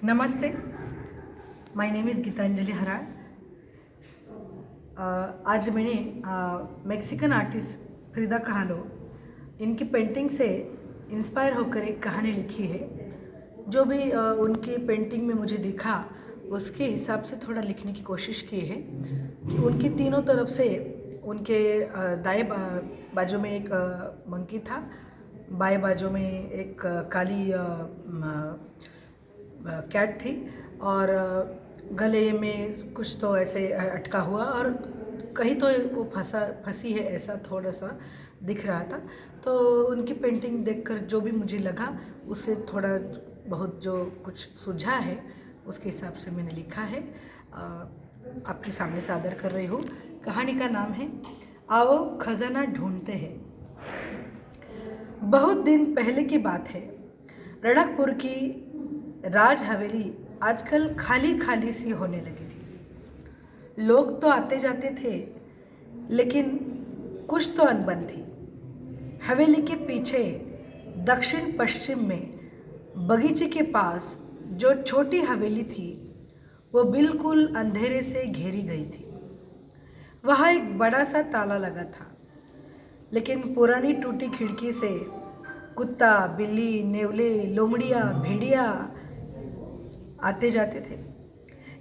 नमस्ते, my name is Geetanjali हराड़। आज मैंने मेक्सिकन आर्टिस्ट फ्रिदा kahlo इनकी पेंटिंग से इंस्पायर होकर एक कहानी लिखी है। जो भी उनकी पेंटिंग में मुझे दिखा उसके हिसाब से थोड़ा लिखने की कोशिश की है कि उनकी तीनों तरफ से उनके दाएं बाजू में एक मंकी था, बाएं बाजू में एक काली कैट थी और गले में कुछ तो ऐसे अटका हुआ और कहीं तो वो फंसी है ऐसा थोड़ा सा दिख रहा था। तो उनकी पेंटिंग देखकर जो भी मुझे लगा उससे थोड़ा बहुत जो कुछ सुझा है उसके हिसाब से मैंने लिखा है। आपके सामने सादर कर रही हूँ। कहानी का नाम है आओ खजाना ढूंढते हैं। बहुत दिन पहले की बात है। रणकपुर की राज हवेली आजकल खाली खाली सी होने लगी थी। लोग तो आते जाते थे लेकिन कुछ तो अनबन थी। हवेली के पीछे दक्षिण पश्चिम में बगीचे के पास जो छोटी हवेली थी वो बिल्कुल अंधेरे से घेरी गई थी। वहाँ एक बड़ा सा ताला लगा था, लेकिन पुरानी टूटी खिड़की से कुत्ता, बिल्ली, नेवले, लोमड़िया, भेड़िया आते जाते थे।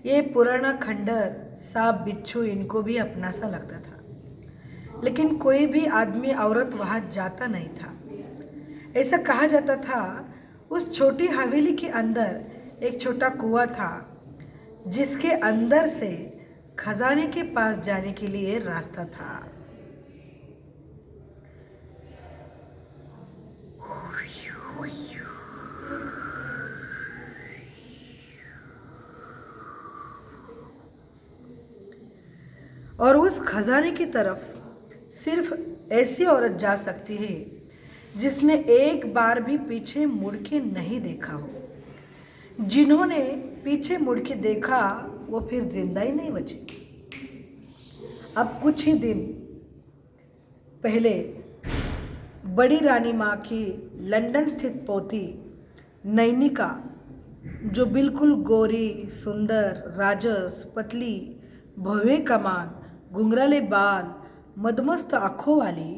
ये पुराना खंडर, सांप, बिच्छू इनको भी अपना सा लगता था, लेकिन कोई भी आदमी औरत वहाँ जाता नहीं था। ऐसा कहा जाता था उस छोटी हवेली के अंदर एक छोटा कुआं था जिसके अंदर से खजाने के पास जाने के लिए रास्ता था। और उस खजाने की तरफ सिर्फ ऐसी औरत जा सकती है जिसने एक बार भी पीछे मुड़ के नहीं देखा हो। जिन्होंने पीछे मुड़ के देखा वो फिर जिंदा ही नहीं बचे। अब कुछ ही दिन पहले बड़ी रानी माँ की लंदन स्थित पोती नैनिका, जो बिल्कुल गोरी, सुंदर, राजस, पतली, भव्य कमान, घुंघराले बाल, मदमस्त आँखों वाली,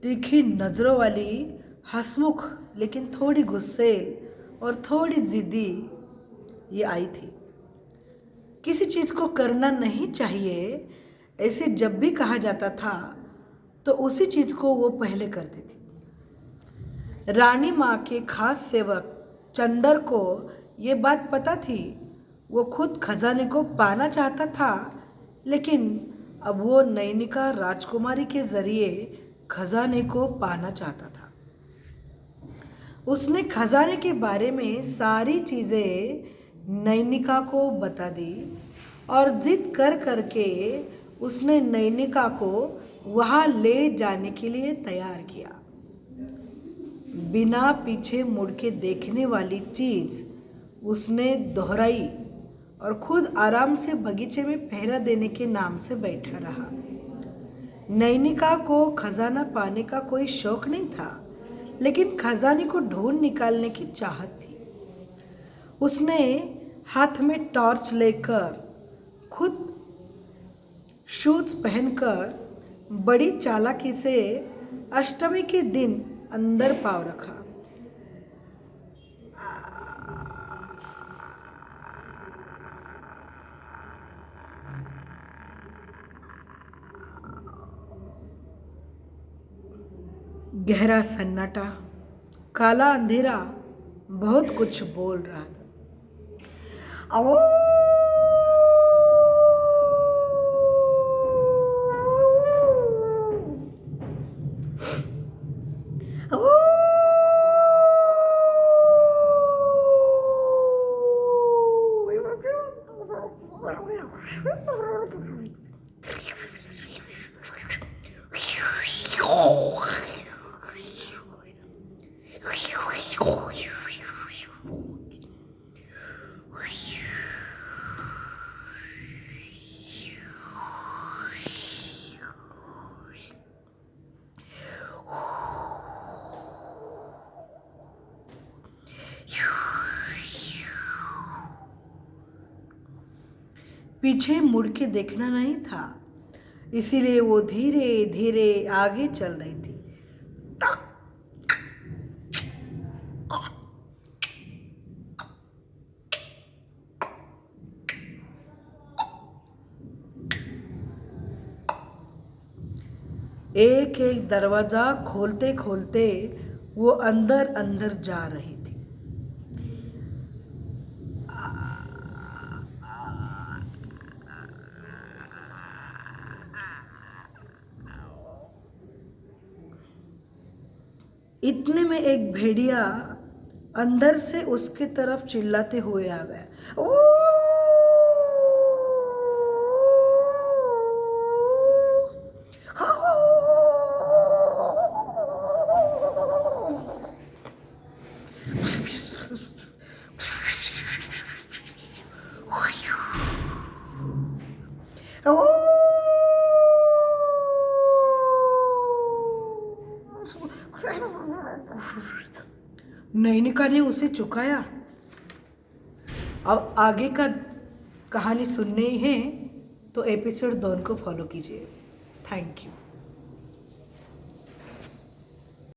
तीखी नज़रों वाली, हंसमुख लेकिन थोड़ी गुस्सेल और थोड़ी ज़िद्दी ये आई थी। किसी चीज़ को करना नहीं चाहिए ऐसे जब भी कहा जाता था तो उसी चीज़ को वो पहले करती थी। रानी माँ के खास सेवक चंदर को ये बात पता थी। वो खुद खजाने को पाना चाहता था, लेकिन अब वो नैनिका राजकुमारी के जरिए खजाने को पाना चाहता था। उसने खजाने के बारे में सारी चीज़ें नैनिका को बता दी और जिद कर करके उसने नैनिका को वहाँ ले जाने के लिए तैयार किया। बिना पीछे मुड़ के देखने वाली चीज़ उसने दोहराई और खुद आराम से बगीचे में पहरा देने के नाम से बैठा रहा। नैनिका को खजाना पाने का कोई शौक नहीं था, लेकिन खजाने को ढूंढ निकालने की चाहत थी। उसने हाथ में टॉर्च लेकर, खुद शूज पहनकर बड़ी चालाकी से अष्टमी के दिन अंदर पाँव रखा। गहरा सन्नाटा, काला अंधेरा बहुत कुछ बोल रहा था। आओ पीछे मुड़ के देखना नहीं था, इसीलिए वो धीरे धीरे आगे चल रही थी। एक एक दरवाजा खोलते खोलते वो अंदर अंदर जा रही थी। इतने में एक भेड़िया अंदर से उसके तरफ चिल्लाते हुए आ गया। ओ नैनिका ने उसे चुकाया। अब आगे का कहानी सुननी है तो एपिसोड 2 को फॉलो कीजिए। Thank you.